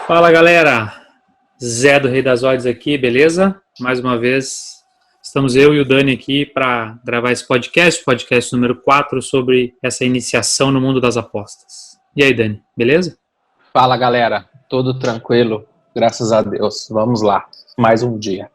Fala galera, Zé do Rei das Odds aqui, beleza? Mais uma vez, estamos eu e o Dani aqui para gravar esse podcast número 4 sobre essa iniciação no mundo das apostas. E aí, Dani, beleza? Fala galera, tudo tranquilo, graças a Deus. Vamos lá, mais um dia.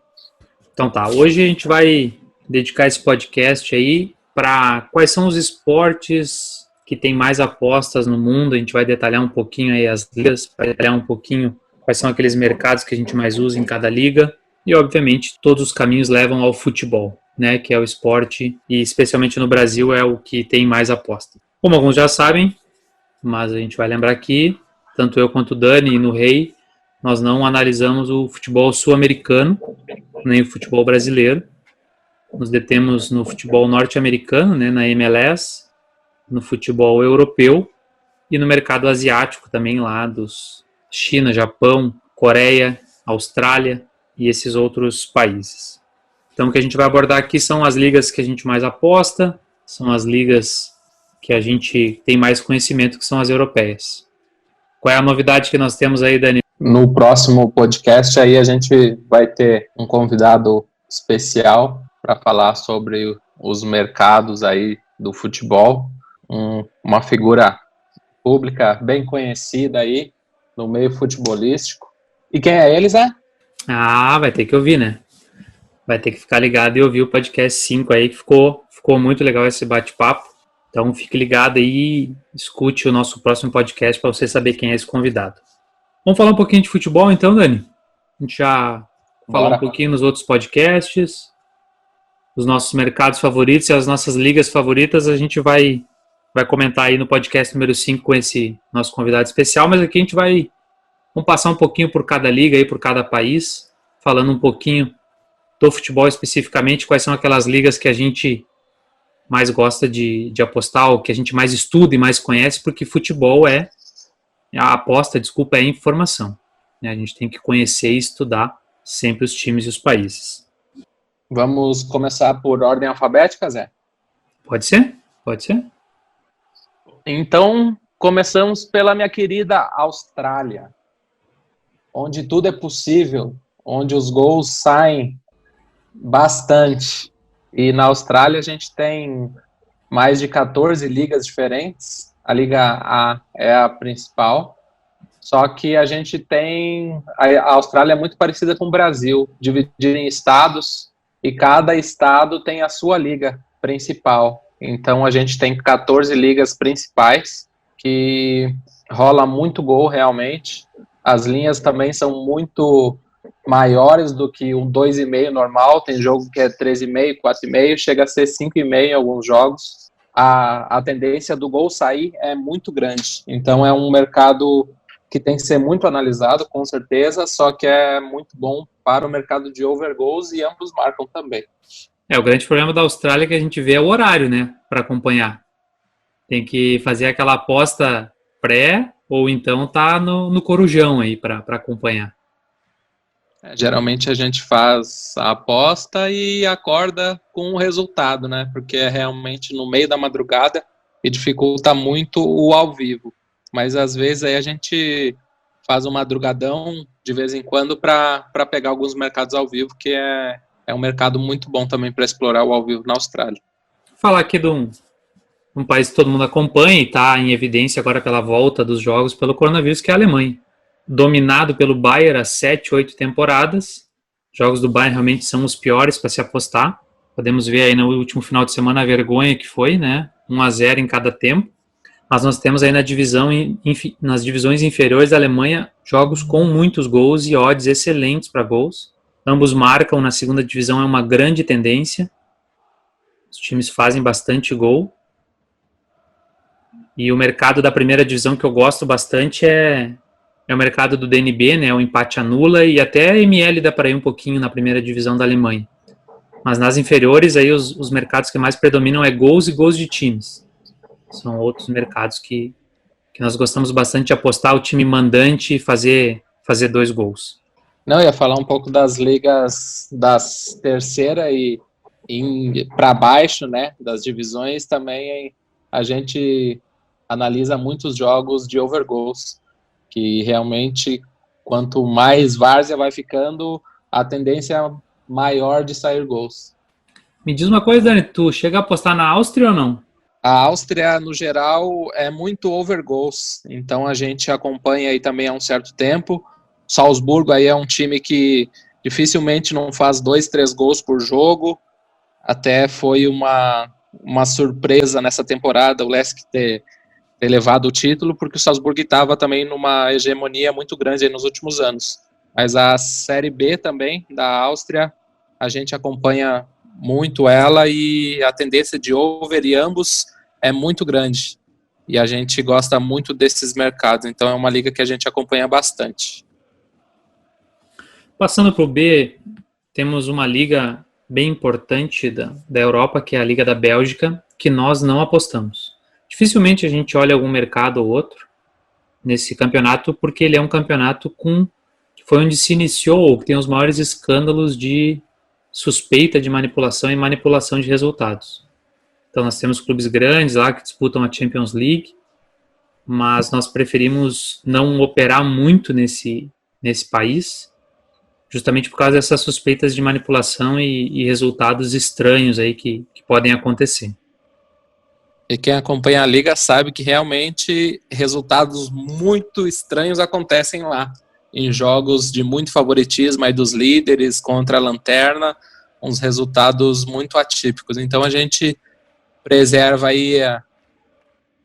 Então tá, hoje a gente vai dedicar esse podcast aí para quais são os esportes que tem mais apostas no mundo. A gente vai detalhar um pouquinho aí as ligas, vai detalhar um pouquinho quais são aqueles mercados que a gente mais usa em cada liga. E, obviamente, todos os caminhos levam ao futebol, né, que é o esporte e, especialmente no Brasil, é o que tem mais aposta. Como alguns já sabem, mas a gente vai lembrar aqui, tanto eu quanto o Dani e no Rei, nós não analisamos o futebol sul-americano, nem o futebol brasileiro. Nos detemos no futebol norte-americano, né, na MLS, no futebol europeu e no mercado asiático também, lá dos China, Japão, Coreia, Austrália e esses outros países. Então, o que a gente vai abordar aqui são as ligas que a gente mais aposta, são as ligas que a gente tem mais conhecimento, que são as europeias. Qual é a novidade que nós temos aí, Dani? No próximo podcast aí a gente vai ter um convidado especial para falar sobre os mercados aí do futebol, uma figura pública bem conhecida aí no meio futebolístico. E quem é ele, Zé? Vai ter que ouvir, né? Vai ter que ficar ligado e ouvir o podcast 5 aí, que ficou muito legal esse bate-papo. Então fique ligado aí e escute o nosso próximo podcast para você saber quem é esse convidado. Vamos falar um pouquinho de futebol então, Dani? A gente já falou um pouquinho nos outros podcasts, os nossos mercados favoritos e as nossas ligas favoritas. A gente vai comentar aí no podcast número 5 com esse nosso convidado especial, mas aqui a gente vamos passar um pouquinho por cada liga aí, por cada país, falando um pouquinho do futebol especificamente, quais são aquelas ligas que a gente mais gosta de apostar, ou que a gente mais estuda e mais conhece, porque futebol a aposta, é informação. A gente tem que conhecer e estudar sempre os times e os países. Vamos começar por ordem alfabética, Zé? Pode ser? Pode ser. Então, começamos pela minha querida Austrália, onde tudo é possível, onde os gols saem bastante. E na Austrália a gente tem mais de 14 ligas diferentes. A Liga A é a principal. Só que a gente tem... A Austrália é muito parecida com o Brasil, dividida em estados, e cada estado tem a sua liga principal. Então a gente tem 14 ligas principais, que rola muito gol realmente. As linhas também são muito maiores do que um 2,5 normal. Tem jogo que é 3,5, 4,5, chega a ser 5,5 em alguns jogos. A tendência do gol sair é muito grande. Então é um mercado que tem que ser muito analisado, com certeza, só que é muito bom para o mercado de over goals e ambos marcam também. O grande problema da Austrália que a gente vê é o horário, né, para acompanhar. Tem que fazer aquela aposta pré, ou então tá no corujão aí para acompanhar. Geralmente a gente faz a aposta e acorda com o resultado, né? Porque é realmente no meio da madrugada e dificulta muito o ao vivo. Mas às vezes aí a gente faz um madrugadão de vez em quando para pegar alguns mercados ao vivo, que é um mercado muito bom também para explorar o ao vivo na Austrália. Vou falar aqui de um país que todo mundo acompanha e está em evidência agora pela volta dos jogos pelo coronavírus, que é a Alemanha. Dominado pelo Bayern há 7, 8 temporadas. Os jogos do Bayern realmente são os piores para se apostar. Podemos ver aí no último final de semana a vergonha que foi, né? 1-0 em cada tempo. Mas nós temos aí nas divisões inferiores da Alemanha jogos com muitos gols e odds excelentes para gols. Ambos marcam na segunda divisão, é uma grande tendência. Os times fazem bastante gol. E o mercado da primeira divisão que eu gosto bastante é o mercado do DNB, né? O empate anula, e até a ML dá para ir um pouquinho na primeira divisão da Alemanha. Mas nas inferiores, aí os mercados que mais predominam é gols e gols de times. São outros mercados que nós gostamos bastante de apostar, o time mandante e fazer 2 gols. Não, eu ia falar um pouco das ligas das terceira e para baixo, né, das divisões também. A gente analisa muitos jogos de over goals, que realmente quanto mais várzea vai ficando, a tendência é maior de sair gols. Me diz uma coisa, Dani, tu chega a apostar na Áustria ou não? A Áustria, no geral, é muito over goals, então a gente acompanha aí também há um certo tempo. Salzburgo aí é um time que dificilmente não faz 2, 3 gols por jogo. Até foi uma surpresa nessa temporada o Lesc ter levado o título, porque o Salzburgo estava também numa hegemonia muito grande aí nos últimos anos. Mas a Série B também, da Áustria, a gente acompanha muito ela e a tendência de over e ambos é muito grande. E a gente gosta muito desses mercados, então é uma liga que a gente acompanha bastante. Passando para o B, temos uma liga bem importante da Europa, que é a Liga da Bélgica, que nós não apostamos. Dificilmente a gente olha algum mercado ou outro nesse campeonato, porque ele é um campeonato que foi onde se iniciou, ou que tem os maiores escândalos de suspeita de manipulação e manipulação de resultados. Então nós temos clubes grandes lá que disputam a Champions League, mas nós preferimos não operar muito nesse país, justamente por causa dessas suspeitas de manipulação e resultados estranhos aí que podem acontecer. E quem acompanha a liga sabe que realmente resultados muito estranhos acontecem lá, em jogos de muito favoritismo aí dos líderes contra a lanterna, uns resultados muito atípicos. Então a gente preserva aí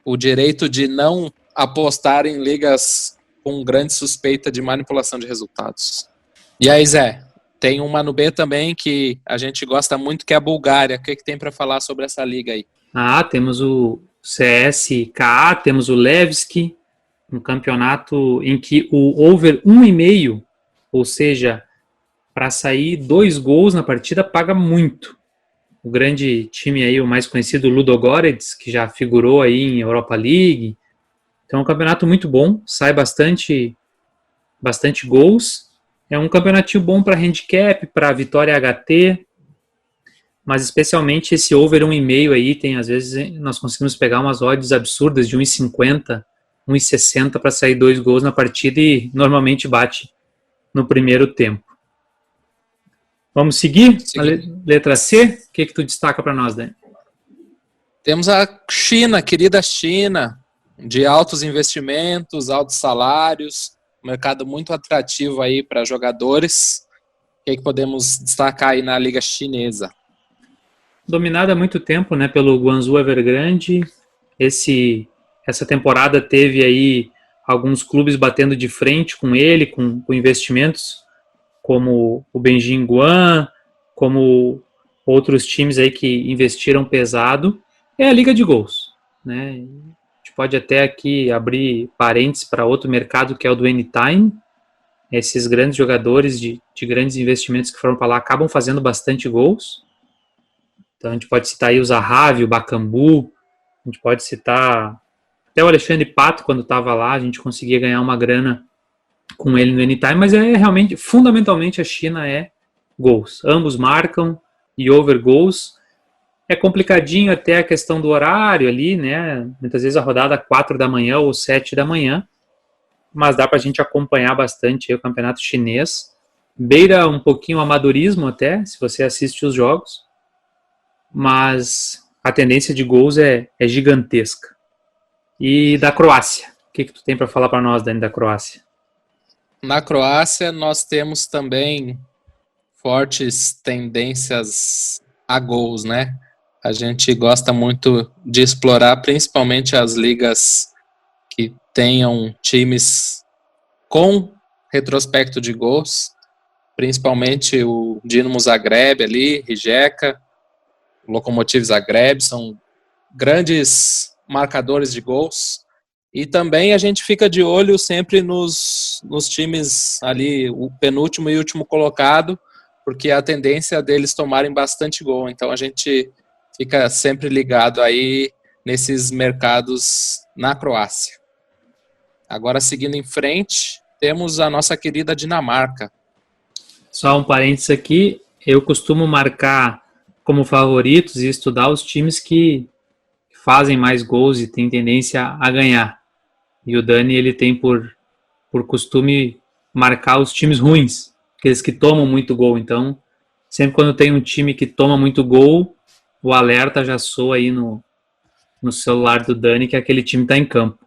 o direito de não apostar em ligas com grande suspeita de manipulação de resultados. E aí, Zé, tem uma no B também que a gente gosta muito, que é a Bulgária. O que tem para falar sobre essa liga aí? Temos o CSKA, temos o Levski, um campeonato em que o over 1,5, ou seja, para sair 2 gols na partida, paga muito. O grande time aí, o mais conhecido, Ludogorets, que já figurou aí em Europa League. Então é um campeonato muito bom, sai bastante gols. É um campeonatinho bom para handicap, para vitória HT, mas especialmente esse over 1,5 aí, tem, às vezes nós conseguimos pegar umas odds absurdas de 1,50, 1,60 para sair 2 gols na partida e normalmente bate no primeiro tempo. Vamos seguir? A letra C, o que tu destaca para nós, Dani? Temos a China, querida China, de altos investimentos, altos salários, um mercado muito atrativo aí para jogadores. O que podemos destacar aí na liga chinesa? Dominada há muito tempo, né, pelo Guangzhou Evergrande. Essa temporada teve aí alguns clubes batendo de frente com ele, com investimentos, como o Beijing Guan, como outros times aí que investiram pesado. É a Liga de Gols, né? A gente pode até aqui abrir parênteses para outro mercado, que é o do Anytime. Esses grandes jogadores de grandes investimentos que foram para lá acabam fazendo bastante gols. Então a gente pode citar aí o Zahavi, o Bakambu, a gente pode citar até o Alexandre Pato, quando estava lá, a gente conseguia ganhar uma grana com ele no Anytime, mas é realmente, fundamentalmente a China é gols. Ambos marcam e over gols. É complicadinho até a questão do horário ali, né? Muitas vezes a rodada 4 da manhã ou 7 da manhã, mas dá para a gente acompanhar bastante aí o campeonato chinês. Beira um pouquinho o amadorismo até, se você assiste os jogos, mas a tendência de gols é gigantesca. E da Croácia, o que tu tem para falar para nós, Dani, da Croácia? Na Croácia nós temos também fortes tendências a gols, né? A gente gosta muito de explorar principalmente as ligas que tenham times com retrospecto de gols, principalmente o Dinamo Zagreb ali, Rijeka, o Lokomotiv Zagreb, são grandes marcadores de gols. E também a gente fica de olho sempre nos times ali, o penúltimo e último colocado, porque a tendência deles tomarem bastante gol. Então a gente fica sempre ligado aí nesses mercados na Croácia. Agora, seguindo em frente, temos a nossa querida Dinamarca. Só um parênteses aqui, eu costumo marcar como favoritos e estudar os times que fazem mais gols e têm tendência a ganhar. E o Dani, ele tem por costume marcar os times ruins, aqueles que tomam muito gol. Então, sempre quando tem um time que toma muito gol, o alerta já soa aí no celular do Dani que aquele time está em campo.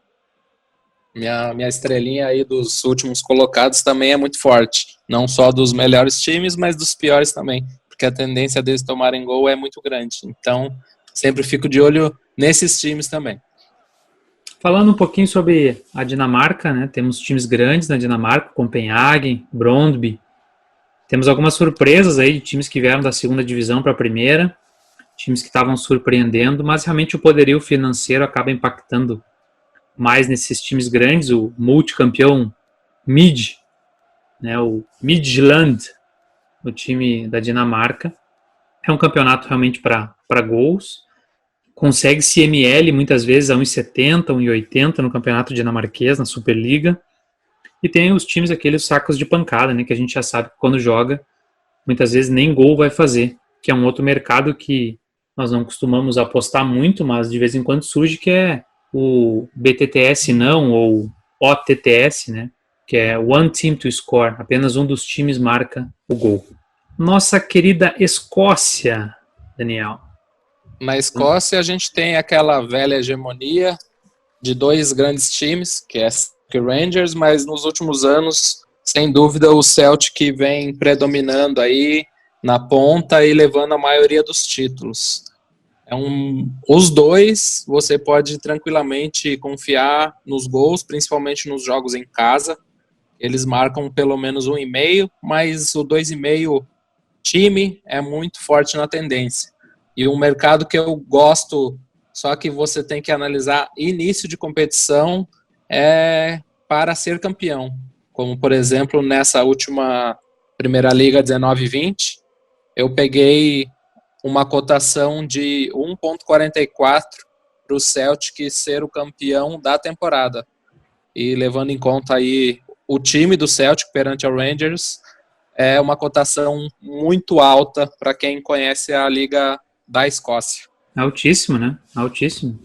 Minha estrelinha aí dos últimos colocados também é muito forte. Não só dos melhores times, mas dos piores também. Porque a tendência deles tomarem gol é muito grande. Então, sempre fico de olho nesses times também. Falando um pouquinho sobre a Dinamarca, né? Temos times grandes na Dinamarca, Copenhagen, Brøndby. Temos algumas surpresas aí de times que vieram da segunda divisão para a primeira, times que estavam surpreendendo, mas realmente o poderio financeiro acaba impactando mais nesses times grandes. O multicampeão Mid, né? O Midtjylland, o time da Dinamarca. É um campeonato realmente para gols. Consegue CML muitas vezes a 1,70, 1,80 no campeonato dinamarquês, na Superliga. E tem os times, aqueles sacos de pancada, né, que a gente já sabe que quando joga, muitas vezes nem gol vai fazer, que é um outro mercado que nós não costumamos apostar muito, mas de vez em quando surge, que é o BTTS não, ou OTTS, né, que é One Team to Score, apenas um dos times marca o gol. Nossa querida Escócia, Daniel. Na Escócia, a gente tem aquela velha hegemonia de dois grandes times, que é o Rangers, mas nos últimos anos, sem dúvida, o Celtic vem predominando aí na ponta e levando a maioria dos títulos. Os dois, você pode tranquilamente confiar nos gols, principalmente nos jogos em casa. Eles marcam pelo menos 1,5, mas o 2,5 time é muito forte na tendência. E um mercado que eu gosto, só que você tem que analisar início de competição, é para ser campeão. Como, por exemplo, nessa última Primeira Liga 19-20, eu peguei uma cotação de 1,44 para o Celtic ser o campeão da temporada. E levando em conta aí o time do Celtic perante o Rangers, é uma cotação muito alta para quem conhece a Liga da Escócia. Altíssimo, né? Altíssimo.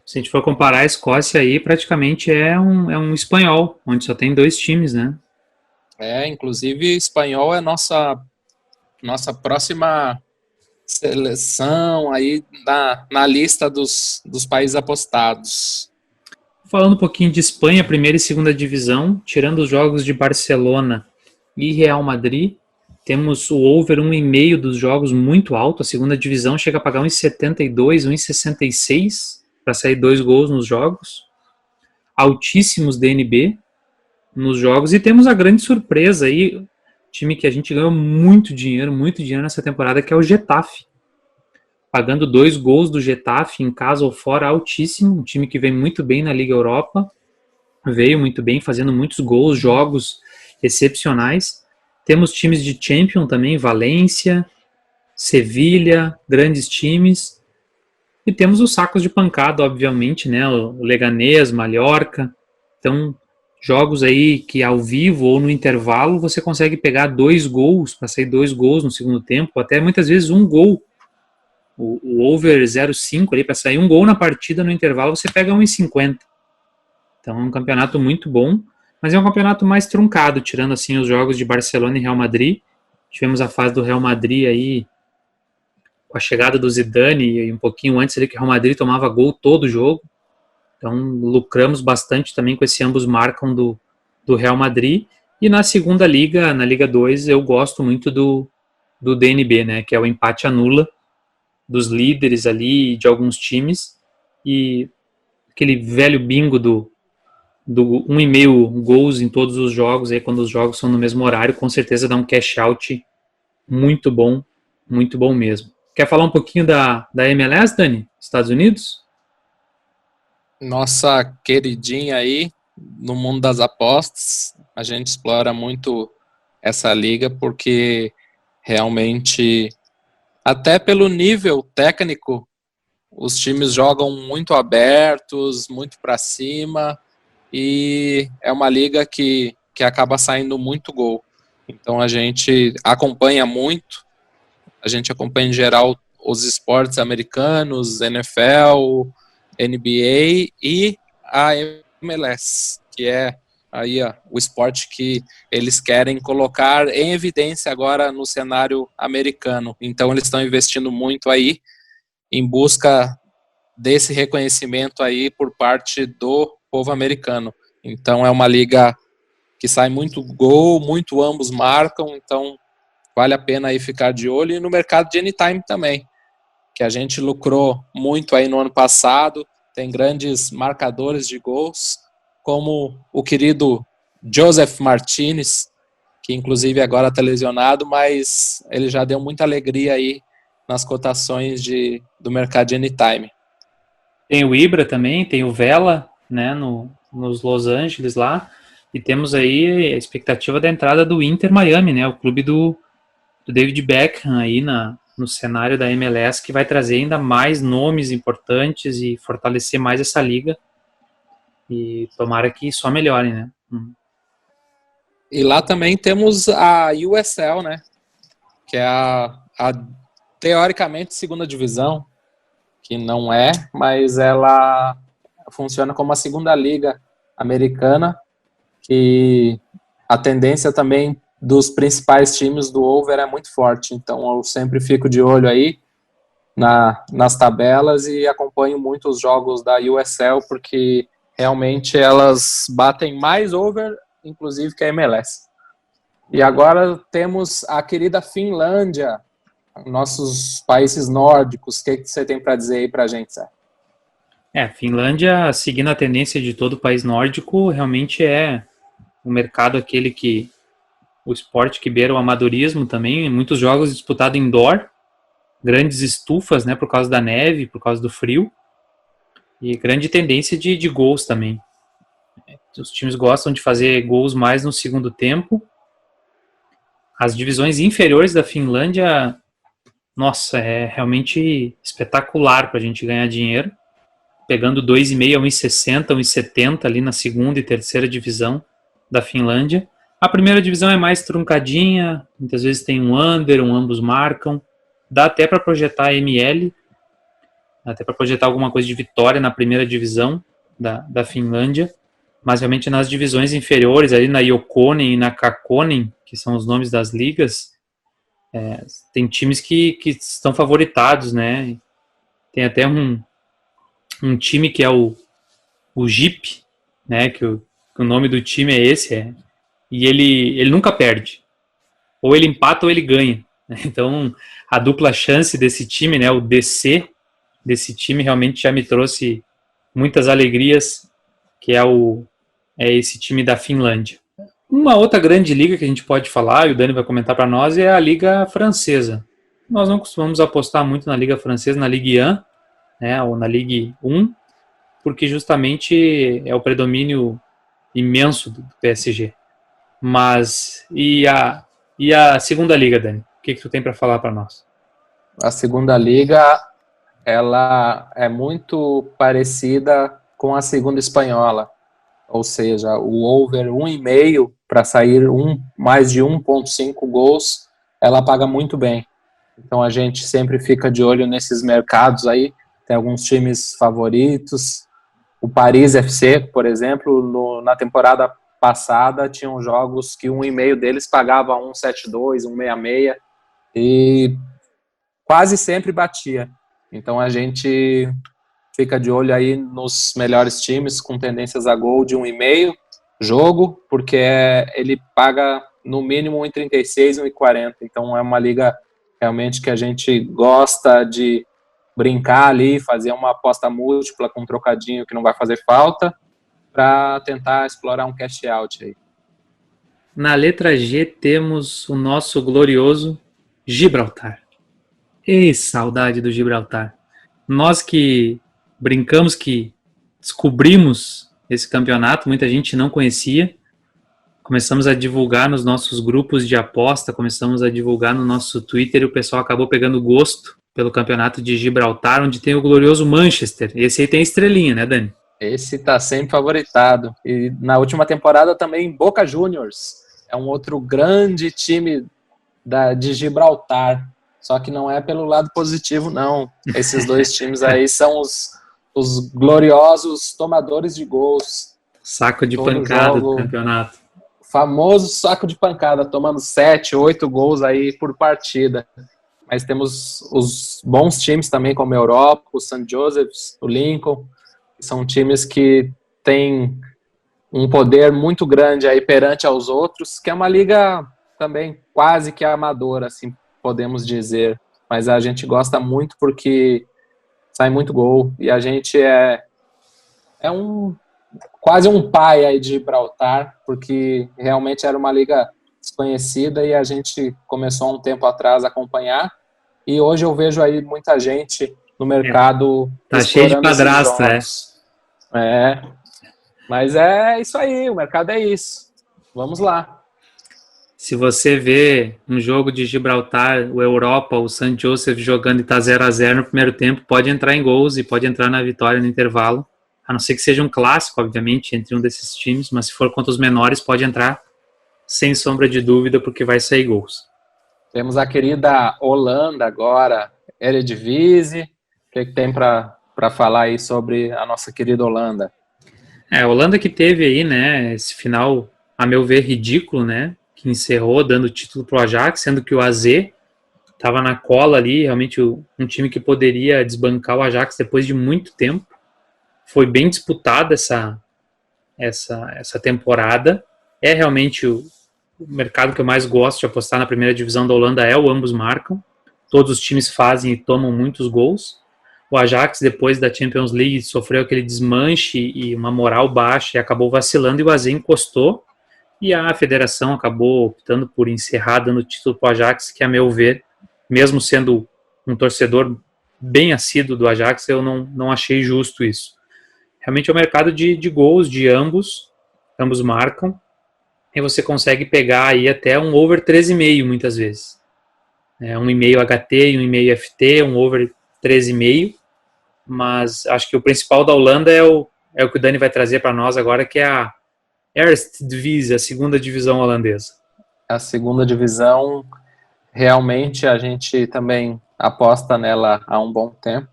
Se a gente for comparar a Escócia aí, praticamente é um espanhol, onde só tem dois times, né? Inclusive, espanhol é nossa próxima seleção aí na lista dos países apostados. Falando um pouquinho de Espanha, primeira e segunda divisão, tirando os jogos de Barcelona e Real Madrid, temos o over 1,5 dos jogos muito alto. A segunda divisão chega a pagar 1,72, 1,66 para sair 2 gols nos jogos. Altíssimos DNB nos jogos. E temos a grande surpresa aí, time que a gente ganhou muito dinheiro nessa temporada, que é o Getafe. Pagando 2 gols do Getafe em casa ou fora, altíssimo. Um time que vem muito bem na Liga Europa. Veio muito bem, fazendo muitos gols, jogos excepcionais. Temos times de Champions também, Valência, Sevilha, grandes times. E temos os sacos de pancada, obviamente, né? O Leganés, Mallorca. Então, jogos aí que ao vivo ou no intervalo você consegue pegar 2 gols, para sair 2 gols no segundo tempo, até muitas vezes 1 gol. O over 0,5 ali, para sair 1 gol na partida no intervalo, você pega 1,50. Então é um campeonato muito bom, mas é um campeonato mais truncado, tirando assim os jogos de Barcelona e Real Madrid. Tivemos a fase do Real Madrid aí, com a chegada do Zidane, e um pouquinho antes ali que o Real Madrid tomava gol todo jogo. Então lucramos bastante também com esse ambos marcam do Real Madrid. E na segunda liga, na Liga 2, eu gosto muito do DNB, né, que é o empate anula dos líderes ali, de alguns times, e aquele velho bingo do 1,5 gols em todos os jogos, aí quando os jogos são no mesmo horário, com certeza dá um cash out muito bom mesmo. Quer falar um pouquinho da MLS, Dani? Estados Unidos? Nossa queridinha aí, no mundo das apostas, a gente explora muito essa liga porque realmente, até pelo nível técnico, os times jogam muito abertos, muito para cima, e é uma liga que acaba saindo muito gol. Então a gente acompanha muito, a gente acompanha em geral os esportes americanos, NFL, NBA e a MLS, que é aí o esporte que eles querem colocar em evidência agora no cenário americano. Então eles estão investindo muito aí em busca desse reconhecimento aí por parte do povo americano. Então é uma liga que sai muito gol, muito ambos marcam, então vale a pena aí ficar de olho. E no mercado de Anytime também, que a gente lucrou muito aí no ano passado, tem grandes marcadores de gols, como o querido Joseph Martinez, que inclusive agora está lesionado, mas ele já deu muita alegria aí nas cotações do mercado de Anytime. Tem o Ibra também, tem o Vela, né, nos Los Angeles lá, e temos aí a expectativa da entrada do Inter Miami, né, o clube do David Beckham aí no cenário da MLS, que vai trazer ainda mais nomes importantes e fortalecer mais essa liga, e tomara que só melhore, né. E lá também temos a USL, né, que é a teoricamente segunda divisão, que não é, mas ela funciona como a segunda liga americana, que a tendência também dos principais times do over é muito forte, então eu sempre fico de olho aí nas tabelas e acompanho muito os jogos da USL, porque realmente elas batem mais over, inclusive, que a MLS. E agora temos a querida Finlândia, nossos países nórdicos. O que você tem para dizer aí para a gente, Zé? Finlândia, seguindo a tendência de todo o país nórdico, realmente é o mercado aquele que o esporte que beira o amadorismo também, muitos jogos disputados indoor, grandes estufas, né, por causa da neve, por causa do frio, e grande tendência de gols também. Os times gostam de fazer gols mais no segundo tempo. As divisões inferiores da Finlândia, nossa, é realmente espetacular para a gente ganhar dinheiro, pegando 2,5 a 1,60, 1,70 ali na segunda e terceira divisão da Finlândia. A primeira divisão é mais truncadinha, muitas vezes tem um under, ambos marcam. Dá até para projetar ML, até para projetar alguma coisa de vitória na primeira divisão da Finlândia, mas realmente nas divisões inferiores, ali na Iokonen e na Kakkonen, que são os nomes das ligas, tem times que estão favoritados, né? Tem até um time que é o JIP, né? Que o nome do time é esse, e ele nunca perde. Ou ele empata ou ele ganha. Então, a dupla chance desse time, né, o DC desse time, realmente já me trouxe muitas alegrias, que é esse time da Finlândia. Uma outra grande liga que a gente pode falar, e o Dani vai comentar para nós, é a Liga Francesa. Nós não costumamos apostar muito na Liga Francesa, na Ligue 1, né, ou na Ligue 1, porque justamente é o predomínio imenso do PSG. Mas, e a segunda liga, Dani? O que tu tem para falar para nós? A segunda liga, ela é muito parecida com a segunda espanhola, ou seja, o over 1,5 para sair mais de 1,5 gols, ela paga muito bem. Então a gente sempre fica de olho nesses mercados aí, tem alguns times favoritos. O Paris FC, por exemplo, na temporada passada, tinham jogos que 1,5 deles pagava 1,72, 1,66 e quase sempre batia. Então a gente fica de olho aí nos melhores times com tendências a gol de 1,5 jogo, porque ele paga no mínimo 1,36, 1,40. Então é uma liga realmente que a gente gosta de brincar ali, fazer uma aposta múltipla com um trocadinho que não vai fazer falta, para tentar explorar um cash out aí. Na letra G temos o nosso glorioso Gibraltar. Ei, saudade do Gibraltar. Nós que brincamos, que descobrimos esse campeonato, muita gente não conhecia, começamos a divulgar nos nossos grupos de aposta, começamos a divulgar no nosso Twitter e o pessoal acabou pegando gosto pelo campeonato de Gibraltar, onde tem o glorioso Manchester. Esse aí tem estrelinha, né, Dani? Esse tá sempre favoritado. E na última temporada também Boca Juniors. É um outro grande time de Gibraltar. Só que não é pelo lado positivo, não. Esses dois times aí são os gloriosos tomadores de gols. Saco de Todo pancada do jogo, campeonato. famoso saco de pancada, tomando 7, 8 gols aí por partida. Mas temos os bons times também, como a Europa, o St. Joseph's, o Lincoln, que são times que têm um poder muito grande aí perante aos outros, que é uma liga também quase que amadora, assim podemos dizer. Mas a gente gosta muito porque sai muito gol e a gente é quase um pai aí de Gibraltar, porque realmente era uma liga desconhecida e a gente começou há um tempo atrás a acompanhar, e hoje eu vejo aí muita gente no mercado Tá cheio de explorando esses padrasto, jogos. É, mas é isso aí, o mercado é isso. Vamos lá. Se você vê um jogo de Gibraltar, o Europa, o St. Joseph jogando e tá 0-0 no primeiro tempo, pode entrar em gols e pode entrar na vitória no intervalo. A não ser que seja um clássico, obviamente, entre um desses times, mas se for contra os menores, pode entrar sem sombra de dúvida, porque vai sair gols. Temos a querida Holanda agora, Eredivisie. O que tem para falar aí sobre a nossa querida Holanda? A Holanda que teve aí, né, esse final, a meu ver, ridículo, né, que encerrou dando o título pro Ajax, sendo que o AZ estava na cola ali, realmente um time que poderia desbancar o Ajax depois de muito tempo. Foi bem disputada essa temporada. É realmente o mercado que eu mais gosto de apostar na primeira divisão da Holanda, é o ambos marcam. Todos os times fazem e tomam muitos gols. O Ajax, depois da Champions League, sofreu aquele desmanche e uma moral baixa e acabou vacilando, e o AZ encostou, e a federação acabou optando por encerrar, dando o título para o Ajax, que, a meu ver, mesmo sendo um torcedor bem assíduo do Ajax, eu não achei justo isso. Realmente é um mercado de gols de ambos marcam, e você consegue pegar aí até um over 13,5 muitas vezes. 1,5 HT e 1,5 FT, um over 13,5, mas acho que o principal da Holanda é o que o Dani vai trazer para nós agora, que é a Eredivisie, a segunda divisão holandesa. A segunda divisão, realmente a gente também aposta nela há um bom tempo,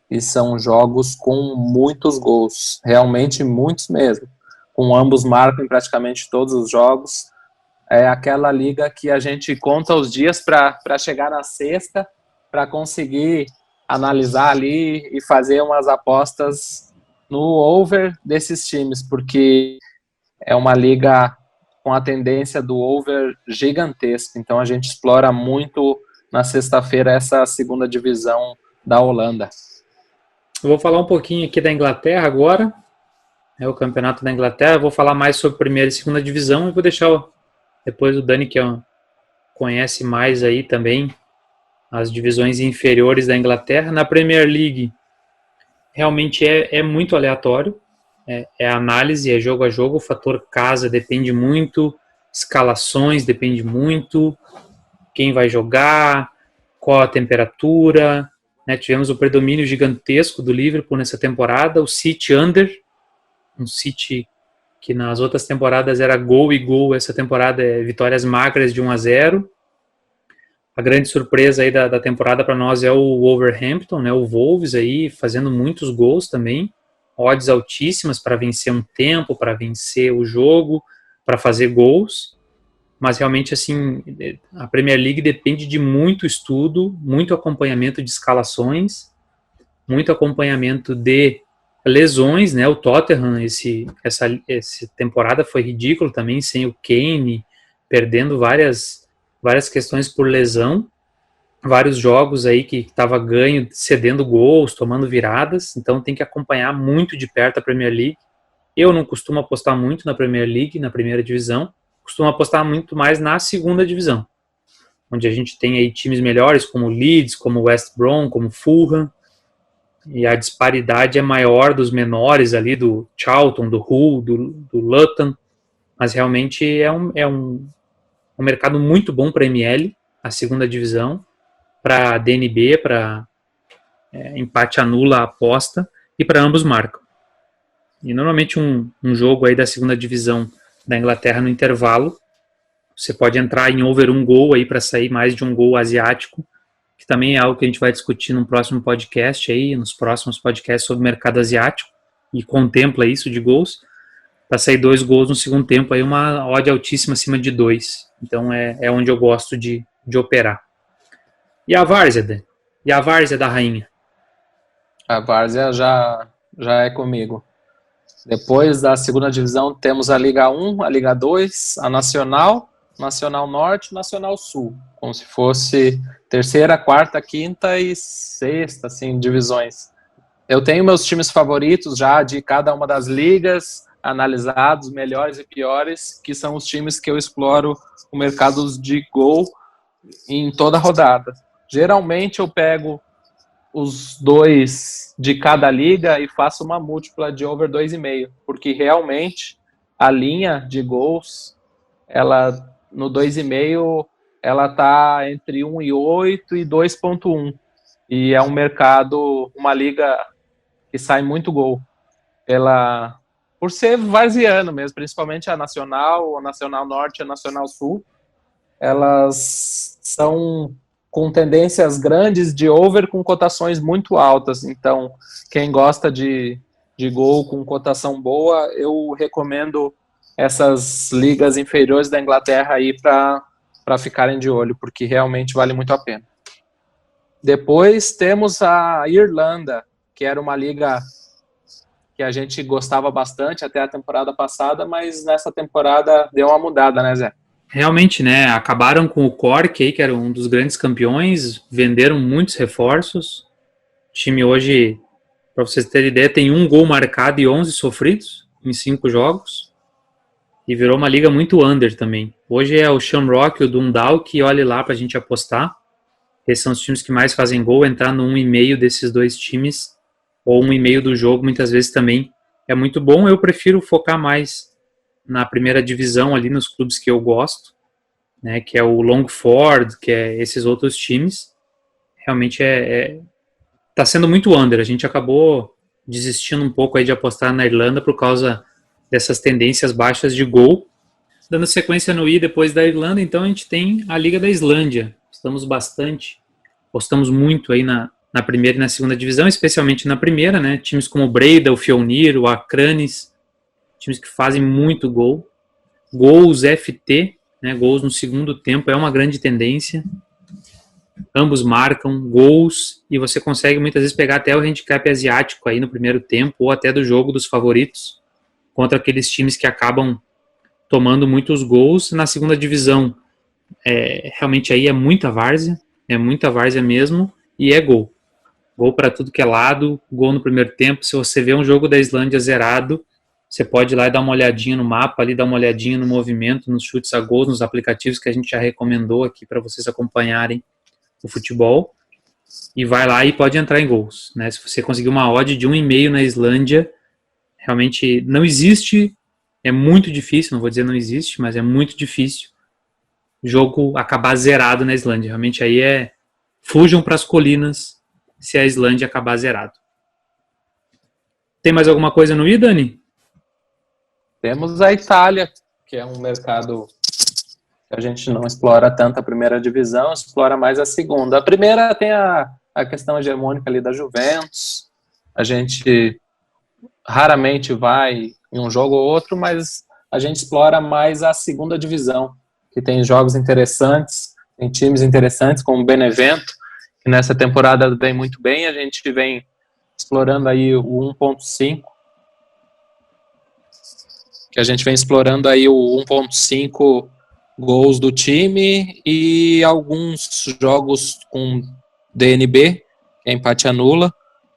e são jogos com muitos gols, realmente muitos mesmo, com ambos marcam em praticamente todos os jogos. É aquela liga que a gente conta os dias para chegar na sexta, para conseguir analisar ali e fazer umas apostas no over desses times, porque é uma liga com a tendência do over gigantesca. Então a gente explora muito na sexta-feira essa segunda divisão da Holanda. Eu vou falar um pouquinho aqui da Inglaterra agora, é o campeonato da Inglaterra. Eu vou falar mais sobre primeira e segunda divisão e vou deixar depois o Dani, que conhece mais aí também as divisões inferiores da Inglaterra. Na Premier League, realmente é muito aleatório, é análise, é jogo a jogo, o fator casa depende muito, escalações depende muito, quem vai jogar, qual a temperatura, né? Tivemos o predomínio gigantesco do Liverpool nessa temporada, o City under, um City que nas outras temporadas era gol e gol, essa temporada é vitórias magras de 1-0. A grande surpresa aí da temporada para nós é o Wolverhampton, né, o Wolves aí fazendo muitos gols também, odds altíssimas para vencer um tempo, para vencer o jogo, para fazer gols. Mas realmente, assim, a Premier League depende de muito estudo, muito acompanhamento de escalações, muito acompanhamento de lesões, né? O Tottenham, essa temporada foi ridículo também, sem o Kane, perdendo várias questões por lesão, vários jogos aí que estava ganho, cedendo gols, tomando viradas, então tem que acompanhar muito de perto a Premier League. Eu não costumo apostar muito na Premier League, na primeira divisão, costumo apostar muito mais na segunda divisão, onde a gente tem aí times melhores como Leeds, como West Brom, como Fulham, e a disparidade é maior dos menores ali, do Charlton, do Hull, do Luton, mas realmente é um mercado muito bom para ML, a segunda divisão, para DNB, para empate anula a aposta, e para ambos marcam. E normalmente um jogo aí da segunda divisão da Inglaterra no intervalo, você pode entrar em over um gol aí para sair mais de um gol asiático, que também é algo que a gente vai discutir no próximo podcast aí, nos próximos podcasts sobre o mercado asiático, e contempla isso de gols. para sair 2 gols no segundo tempo, aí uma odd altíssima acima de 2. Então é onde eu gosto de operar. E a várzea? E a várzea da rainha? A várzea já é comigo. Depois da segunda divisão temos a Liga 1, a Liga 2, a Nacional, Nacional Norte, Nacional Sul, como se fosse terceira, quarta, quinta e sexta, assim, divisões. Eu tenho meus times favoritos já de cada uma das ligas, analisados, melhores e piores, que são os times que eu exploro o mercado de gol em toda rodada. Geralmente eu pego os 2 de cada liga e faço uma múltipla de over 2,5, porque realmente a linha de gols, ela no 2,5, ela tá entre 1,8 e 2,1. E é um mercado, uma liga que sai muito gol. Por ser varziano mesmo, principalmente a Nacional, a Nacional Norte e a Nacional Sul, elas são com tendências grandes de over com cotações muito altas. Então, quem gosta de gol com cotação boa, eu recomendo essas ligas inferiores da Inglaterra aí para ficarem de olho, porque realmente vale muito a pena. Depois temos a Irlanda, que era uma liga que a gente gostava bastante até a temporada passada, mas nessa temporada deu uma mudada, né, Zé? Realmente, né? Acabaram com o Cork aí, que era um dos grandes campeões, venderam muitos reforços. O time hoje, para vocês terem ideia, tem 1 gol marcado e 11 sofridos em 5 jogos. E virou uma liga muito under também. Hoje é o Shamrock e o Dundalk, que olhe lá para a gente apostar. Esses são os times que mais fazem gol. Entrar no 1,5 desses 2 times, ou 1,5 do jogo, muitas vezes também é muito bom. Eu prefiro focar mais na primeira divisão ali, nos clubes que eu gosto, né, que é o Longford, que é esses outros times. Realmente tá sendo muito under. A gente acabou desistindo um pouco aí de apostar na Irlanda por causa dessas tendências baixas de gol. Dando sequência no I depois da Irlanda, então a gente tem a Liga da Islândia. Apostamos muito aí na primeira e na segunda divisão, especialmente na primeira, né? Times como o Breda, o Fjolnir, o Akranes, times que fazem muito gol. Gols FT, né? Gols no segundo tempo, é uma grande tendência. Ambos marcam gols e você consegue muitas vezes pegar até o handicap asiático aí no primeiro tempo, ou até do jogo dos favoritos, contra aqueles times que acabam tomando muitos gols. Na segunda divisão, realmente aí é muita várzea mesmo, e é gol. Gol para tudo que é lado, gol no primeiro tempo. Se você vê um jogo da Islândia zerado, você pode ir lá e dar uma olhadinha no mapa, ali, dar uma olhadinha no movimento, nos chutes a gols, nos aplicativos que a gente já recomendou aqui para vocês acompanharem o futebol, e vai lá e pode entrar em gols, né? Se você conseguir uma odd de 1,5 na Islândia, realmente não existe, é muito difícil, não vou dizer não existe, mas é muito difícil o jogo acabar zerado na Islândia. Realmente aí fujam para as colinas se a Islândia acabar zerado. Tem mais alguma coisa no I, Dani? Temos a Itália, que é um mercado que a gente não explora tanto a primeira divisão, explora mais a segunda. A primeira tem a questão hegemônica ali da Juventus. A gente raramente vai em um jogo ou outro, mas a gente explora mais a segunda divisão, que tem jogos interessantes, tem times interessantes, como o Benevento, que nessa temporada vem muito bem. A gente vem explorando aí o 1.5, que a gente vem explorando aí o 1.5 gols do time e alguns jogos com DNB, que é empate anula,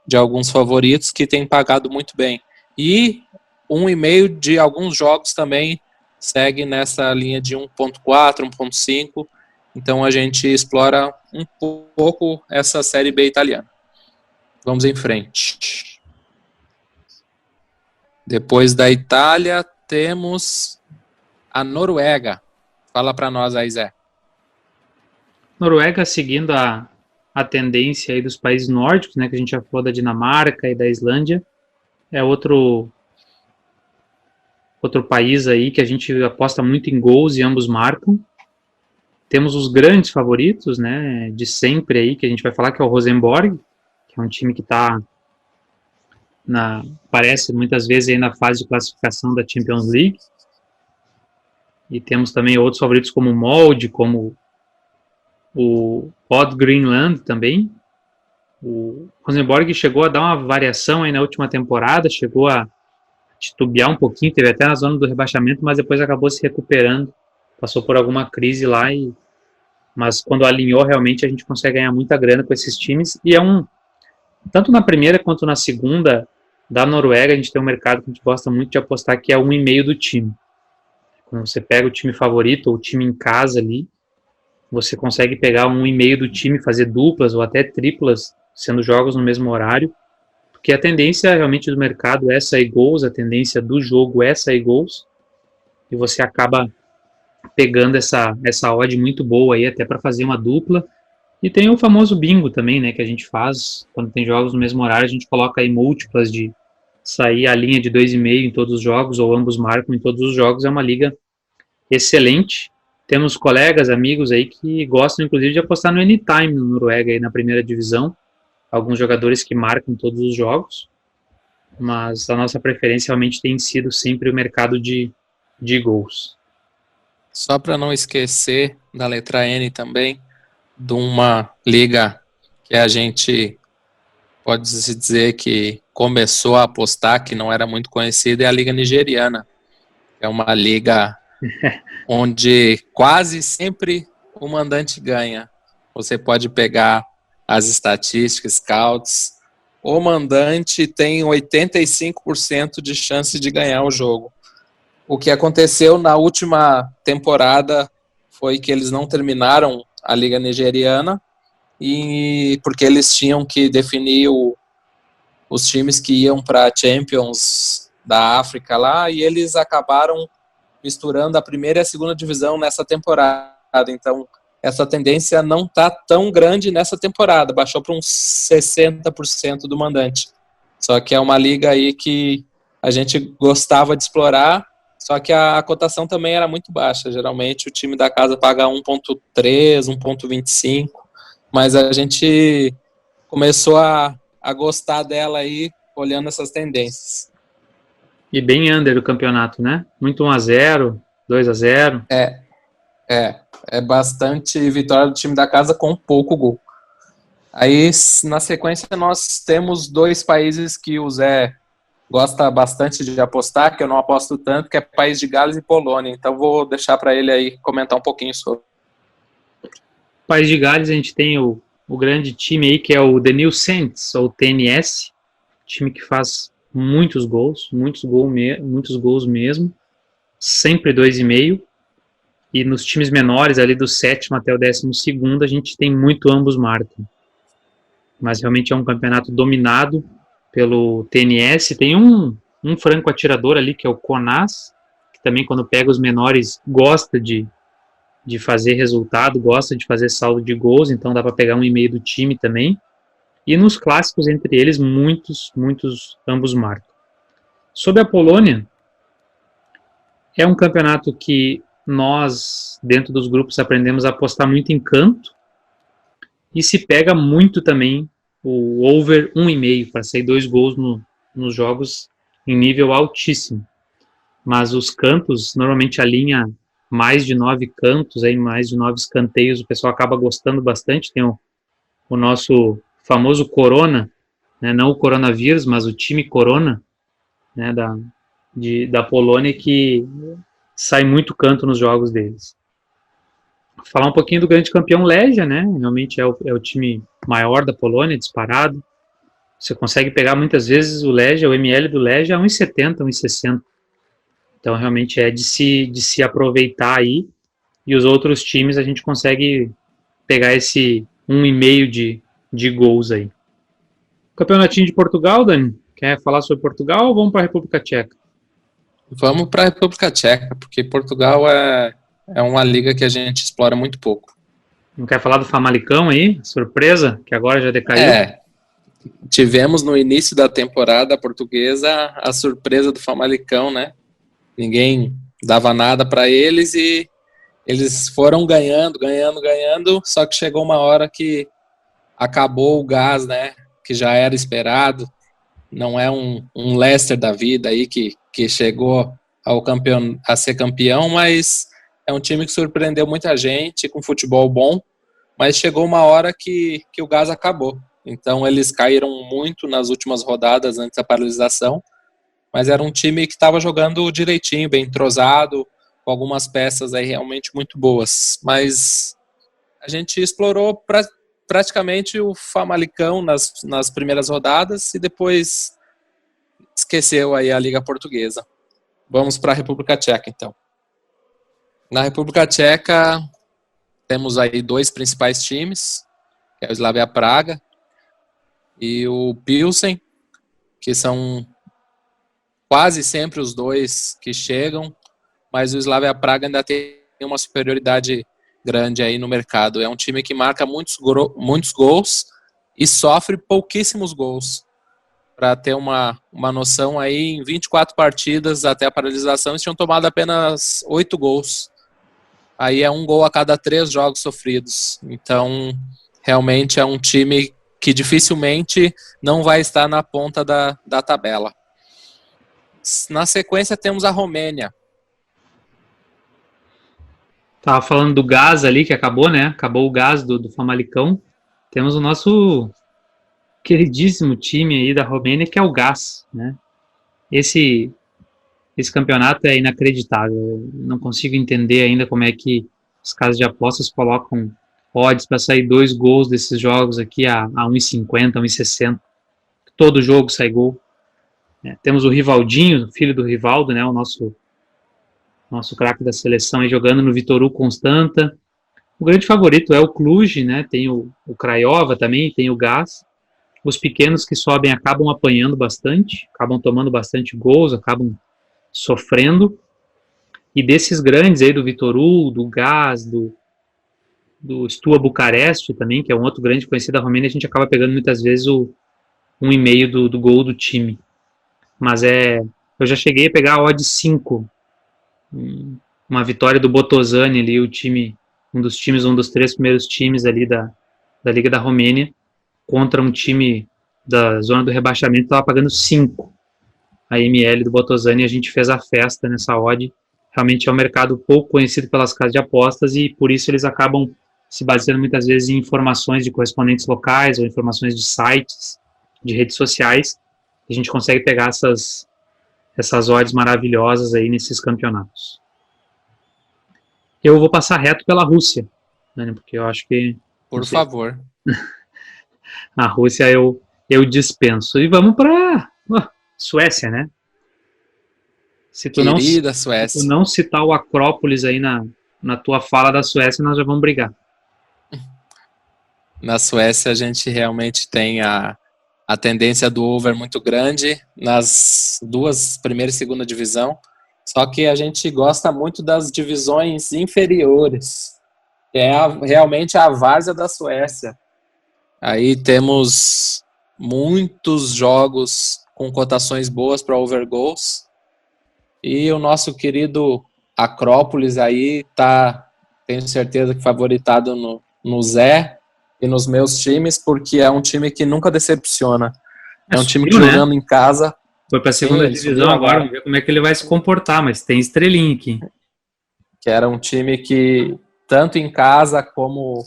de alguns favoritos que tem pagado muito bem. E 1,5 de alguns jogos também segue nessa linha de 1.4, 1.5. Então a gente explora um pouco essa Série B italiana. Vamos em frente. Depois da Itália, temos a Noruega. Fala para nós aí, Zé. Noruega seguindo a tendência aí dos países nórdicos, né, que a gente já falou da Dinamarca e da Islândia, é outro país aí que a gente aposta muito em gols e ambos marcam. Temos os grandes favoritos, né, de sempre aí, que a gente vai falar, que é o Rosenborg, que é um time que está aparece muitas vezes aí na fase de classificação da Champions League. E temos também outros favoritos como o Molde, como o Odd Greenland também. O Rosenborg chegou a dar uma variação aí na última temporada, chegou a titubear um pouquinho, teve até na zona do rebaixamento, mas depois acabou se recuperando, passou por alguma crise lá, mas quando alinhou realmente a gente consegue ganhar muita grana com esses times, e tanto na primeira quanto na segunda da Noruega, a gente tem um mercado que a gente gosta muito de apostar, que é 1,5 do time. Quando você pega o time favorito ou o time em casa ali, você consegue pegar 1,5 do time, fazer duplas ou até triplas, sendo jogos no mesmo horário, porque a tendência realmente do mercado é sair gols, a tendência do jogo é sair gols, e você acaba pegando essa odd muito boa aí até para fazer uma dupla. E tem o famoso bingo também, né, que a gente faz, quando tem jogos no mesmo horário, a gente coloca aí múltiplas de sair a linha de 2,5 em todos os jogos, ou ambos marcam em todos os jogos, é uma liga excelente. Temos colegas, amigos aí que gostam inclusive de apostar no Anytime no Noruega aí na primeira divisão, alguns jogadores que marcam todos os jogos, mas a nossa preferência realmente tem sido sempre o mercado de gols. Só para não esquecer da letra N também, de uma liga que a gente pode-se dizer que começou a apostar, que não era muito conhecida, é a Liga Nigeriana. É uma liga onde quase sempre o mandante ganha. Você pode pegar as estatísticas, scouts, o mandante tem 85% de chance de ganhar o jogo. O que aconteceu na última temporada foi que eles não terminaram a Liga Nigeriana, e porque eles tinham que definir os times que iam para a Champions da África lá, e eles acabaram misturando a primeira e a segunda divisão nessa temporada. Então, essa tendência não está tão grande nessa temporada, baixou para uns 60% do mandante. Só que é uma liga aí que a gente gostava de explorar, só que a cotação também era muito baixa. Geralmente o time da casa paga 1,3, 1,25, mas a gente começou a gostar dela aí, olhando essas tendências. E bem under o campeonato, né? Muito 1-0, 2-0. É bastante vitória do time da casa com pouco gol. Aí, na sequência, nós temos dois países que o Zé gosta bastante de apostar, que eu não aposto tanto, que é País de Gales e Polônia. Então, vou deixar para ele aí comentar um pouquinho sobre. País de Gales, a gente tem o grande time aí, que é o The New Saints, ou TNS, time que faz muitos gols mesmo, sempre 2,5, e nos times menores, ali do 7º até o 12º, a gente tem muito ambos marcam. Mas realmente é um campeonato dominado pelo TNS. Tem um franco atirador ali, que é o Konas, que também quando pega os menores gosta de fazer resultado, gosta de fazer saldo de gols, então dá para pegar 1,5 do time também. E nos clássicos, entre eles, muitos ambos marcam. Sobre a Polônia, é um campeonato que nós, dentro dos grupos, aprendemos a apostar muito em canto, e se pega muito também o over 1,5, para sair 2 gols nos jogos em nível altíssimo. Mas os cantos, normalmente a linha mais de 9 cantos, aí, mais de 9 escanteios, o pessoal acaba gostando bastante. Tem o nosso famoso Corona, né, não o coronavírus, mas o time Corona, né, da Polônia, que sai muito canto nos jogos deles. Falar um pouquinho do grande campeão Legia, né? Realmente é o time maior da Polônia, disparado. Você consegue pegar muitas vezes o Legia, o ML do Legia a 1,70, 1,60. Então realmente é de se aproveitar aí. E os outros times a gente consegue pegar esse 1,5 de gols aí. Campeonatinho de Portugal, Dani? Quer falar sobre Portugal ou vamos para a República Tcheca? Vamos para a República Tcheca, porque Portugal é uma liga que a gente explora muito pouco. Não quer falar do Famalicão aí? Surpresa, que agora já decaiu? Tivemos no início da temporada portuguesa a surpresa do Famalicão, né? Ninguém dava nada para eles e eles foram ganhando, só que chegou uma hora que acabou o gás, né? Que já era esperado. não é um Leicester da vida aí que chegou a ser campeão, mas é um time que surpreendeu muita gente com futebol bom, mas chegou uma hora que o gás acabou. Então eles caíram muito nas últimas rodadas antes da paralisação, mas era um time que estava jogando direitinho, bem entrosado, com algumas peças aí realmente muito boas. Mas a gente explorou praticamente o Famalicão nas primeiras rodadas e depois esqueceu aí a Liga Portuguesa. Vamos para a República Tcheca, então. Na República Tcheca, temos aí 2 principais times, que é o Slavia Praga e o Pilsen, que são quase sempre os 2 que chegam, mas o Slavia Praga ainda tem uma superioridade grande aí no mercado. É um time que marca muitos gols e sofre pouquíssimos gols. Para ter uma noção aí, em 24 partidas até a paralisação, eles tinham tomado apenas 8 gols. Aí é 1 gol a cada 3 jogos sofridos. Então, realmente é um time que dificilmente não vai estar na ponta da tabela. Na sequência temos a Romênia. Tava falando do gás ali, que acabou, né? Acabou o gás do Famalicão. Temos o nosso queridíssimo time aí da Romênia, que é o Gás, né? Esse campeonato é inacreditável. Eu não consigo entender ainda como é que os casas de apostas colocam odds para sair 2 gols desses jogos aqui a 1,50, 1,60. Todo jogo sai gol. Temos o Rivaldinho, filho do Rivaldo, né? O nosso craque da seleção aí jogando no Vitorul Constanta. O grande favorito é o Cluj, né? Tem o Craiova também, tem o Gás. Os pequenos que sobem acabam apanhando bastante, acabam tomando bastante gols, acabam sofrendo. E desses grandes aí do Vitorul, do Gás, do Steaua Bucareste também, que é um outro grande conhecido da Romênia, a gente acaba pegando muitas vezes o 1,5 do gol do time. Mas eu já cheguei a pegar a odd 5. Uma vitória do Botoșani ali, um dos 3 primeiros times ali da Liga da Romênia, contra um time da zona do rebaixamento, estava pagando 5 a ML do Botoșani, e a gente fez a festa nessa odd. Realmente é um mercado pouco conhecido pelas casas de apostas e por isso eles acabam se baseando muitas vezes em informações de correspondentes locais ou informações de sites, de redes sociais. A gente consegue pegar essas odds maravilhosas aí nesses campeonatos. Eu vou passar reto pela Rússia, né, porque eu acho que... Por favor. A Rússia eu dispenso. E vamos para Suécia, né? Se tu não citar o Acrópolis aí na tua fala da Suécia, nós já vamos brigar. Na Suécia a gente realmente tem a tendência do over muito grande nas 2 primeira e segunda divisão, só que a gente gosta muito das divisões inferiores, que é realmente a várzea da Suécia. Aí temos muitos jogos com cotações boas para over goals. E o nosso querido Acrópolis aí tenho certeza que favoritado no Zé e nos meus times, porque é um time que nunca decepciona. É um time que jogando em casa... Foi para a segunda divisão agora, vamos ver como é que ele vai se comportar, mas tem estrelinha aqui. Que era um time que, tanto em casa como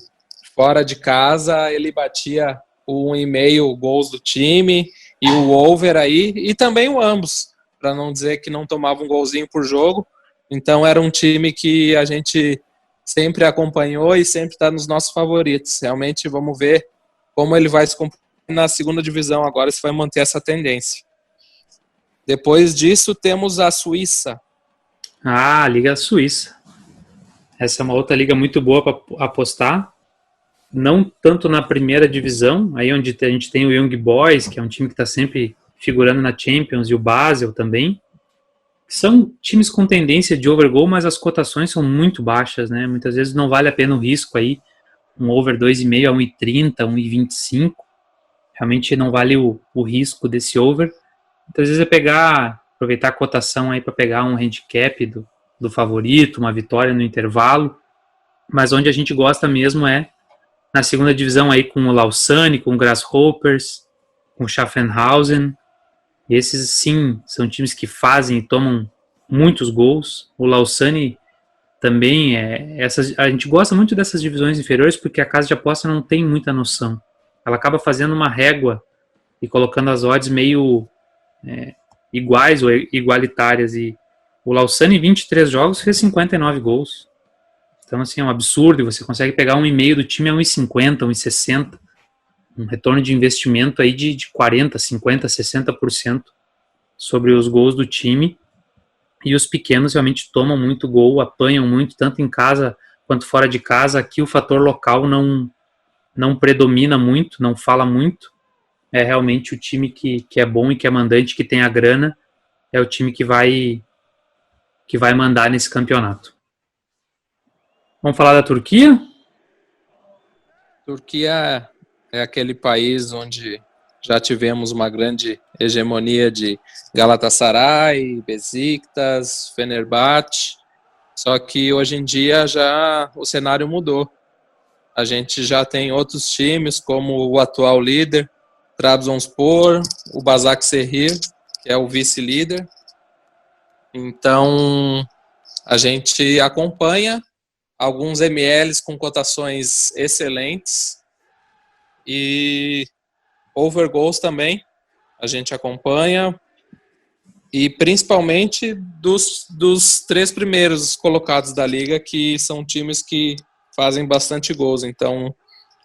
fora de casa, ele batia o 1,5 gols do time e o over aí, e também o ambos, para não dizer que não tomava um golzinho por jogo. Então era um time que a gente sempre acompanhou e sempre está nos nossos favoritos. Realmente vamos ver como ele vai se comportar na segunda divisão agora, se vai manter essa tendência. Depois disso temos a Suíça. Ah, a Liga Suíça. Essa é uma outra liga muito boa para apostar. Não tanto na primeira divisão, aí onde a gente tem o Young Boys, que é um time que está sempre figurando na Champions, e o Basel também. São times com tendência de overgoal, mas as cotações são muito baixas, né? Muitas vezes não vale a pena o risco aí. Um over 2,5 a 1,30, 1,25. Realmente não vale o risco desse over. Muitas vezes aproveitar a cotação aí para pegar um handicap do favorito, uma vitória no intervalo. Mas onde a gente gosta mesmo é na segunda divisão aí com o Lausanne, com o Grasshoppers, com o Schaffhausen. Esses, sim, são times que fazem e tomam muitos gols. O Lausanne também a gente gosta muito dessas divisões inferiores porque a casa de aposta não tem muita noção. Ela acaba fazendo uma régua e colocando as odds meio iguais ou igualitárias. E o Lausanne, em 23 jogos, fez 59 gols. Então, assim, é um absurdo. E você consegue pegar 1,5 do time a 1,50, 1,60. Um retorno de investimento aí de 40%, 50%, 60% sobre os gols do time. E os pequenos realmente tomam muito gol, apanham muito, tanto em casa quanto fora de casa. Aqui o fator local não predomina muito, não fala muito. É realmente o time que é bom e que é mandante, que tem a grana, é o time que vai mandar nesse campeonato. Vamos falar da Turquia? Turquia é aquele país onde já tivemos uma grande hegemonia de Galatasaray, Besiktas, Fenerbahçe, só que hoje em dia já o cenário mudou. A gente já tem outros times, como o atual líder, Trabzonspor, o Başakşehir, que é o vice-líder. Então, a gente acompanha alguns MLs com cotações excelentes e over goals também, a gente acompanha, e principalmente dos 3 primeiros colocados da liga, que são times que fazem bastante gols. Então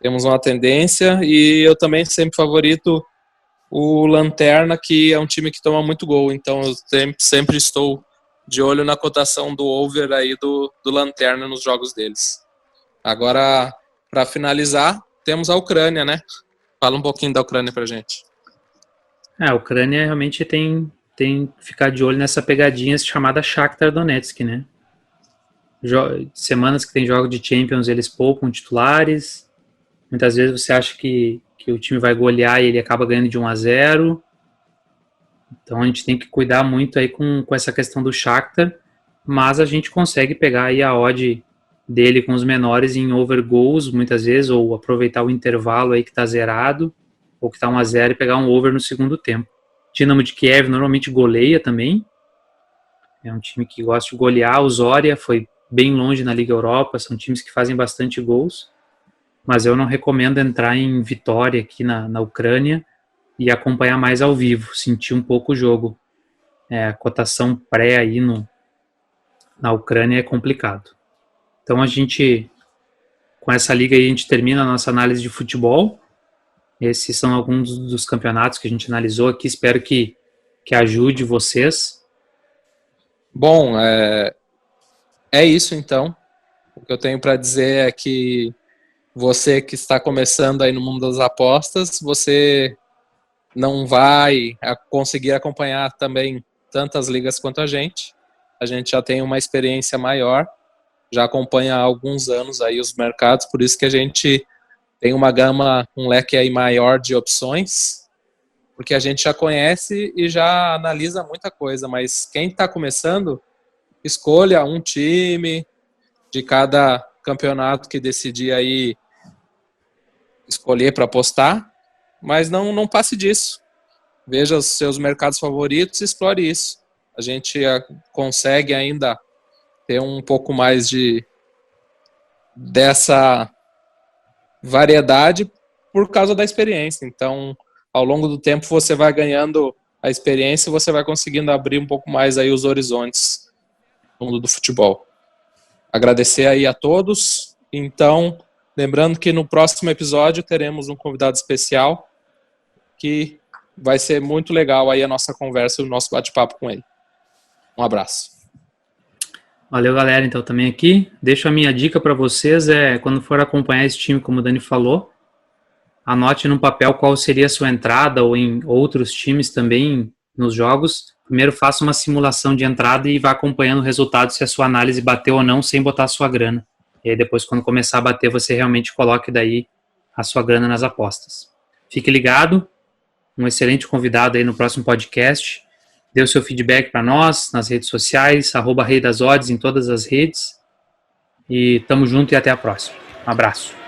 temos uma tendência, e eu também sempre favorito o Lanterna, que é um time que toma muito gol, então eu sempre estou de olho na cotação do over aí do Lanterna nos jogos deles. Agora, para finalizar, temos a Ucrânia, né? Fala um pouquinho da Ucrânia pra gente. A Ucrânia realmente tem que ficar de olho nessa pegadinha chamada Shakhtar Donetsk, né? Semanas que tem jogo de Champions, eles poupam titulares. Muitas vezes você acha que o time vai golear e ele acaba ganhando de 1-0. Então a gente tem que cuidar muito aí com essa questão do Shakhtar, mas a gente consegue pegar aí a odd dele com os menores em over goals, muitas vezes, ou aproveitar o intervalo aí que tá zerado, ou que tá 1-0 e pegar um over no segundo tempo. Dinamo de Kiev normalmente goleia também, é um time que gosta de golear. O Zorya foi bem longe na Liga Europa, são times que fazem bastante gols, mas eu não recomendo entrar em vitória aqui na Ucrânia e acompanhar mais ao vivo, sentir um pouco o jogo. A cotação pré aí na Ucrânia é complicado. Então com essa liga aí, a gente termina a nossa análise de futebol. Esses são alguns dos campeonatos que a gente analisou aqui, espero que ajude vocês. Bom, é isso então. O que eu tenho para dizer é que você que está começando aí no mundo das apostas, você não vai conseguir acompanhar também tantas ligas quanto a gente. A gente já tem uma experiência maior, já acompanha há alguns anos aí os mercados, por isso que a gente tem uma gama, um leque aí maior de opções, porque a gente já conhece e já analisa muita coisa, mas quem está começando, escolha um time de cada campeonato que decidir aí escolher para apostar, mas não passe disso. Veja os seus mercados favoritos e explore isso. A gente consegue ainda ter um pouco mais dessa variedade por causa da experiência. Então, ao longo do tempo, você vai ganhando a experiência e você vai conseguindo abrir um pouco mais aí os horizontes no mundo do futebol. Agradecer aí a todos. Então, lembrando que no próximo episódio teremos um convidado especial que vai ser muito legal aí a nossa conversa e o nosso bate-papo com ele. Um abraço. Valeu, galera. Então, também aqui, deixo a minha dica para vocês, quando for acompanhar esse time, como o Dani falou, anote no papel qual seria a sua entrada, ou em outros times também nos jogos. Primeiro faça uma simulação de entrada e vá acompanhando o resultado, se a sua análise bateu ou não, sem botar a sua grana. E aí depois, quando começar a bater, você realmente coloque daí a sua grana nas apostas. Fique ligado, um excelente convidado aí no próximo podcast. Dê o seu feedback para nós nas redes sociais, @Rei das Odds em todas as redes. E tamo junto e até a próxima. Um abraço.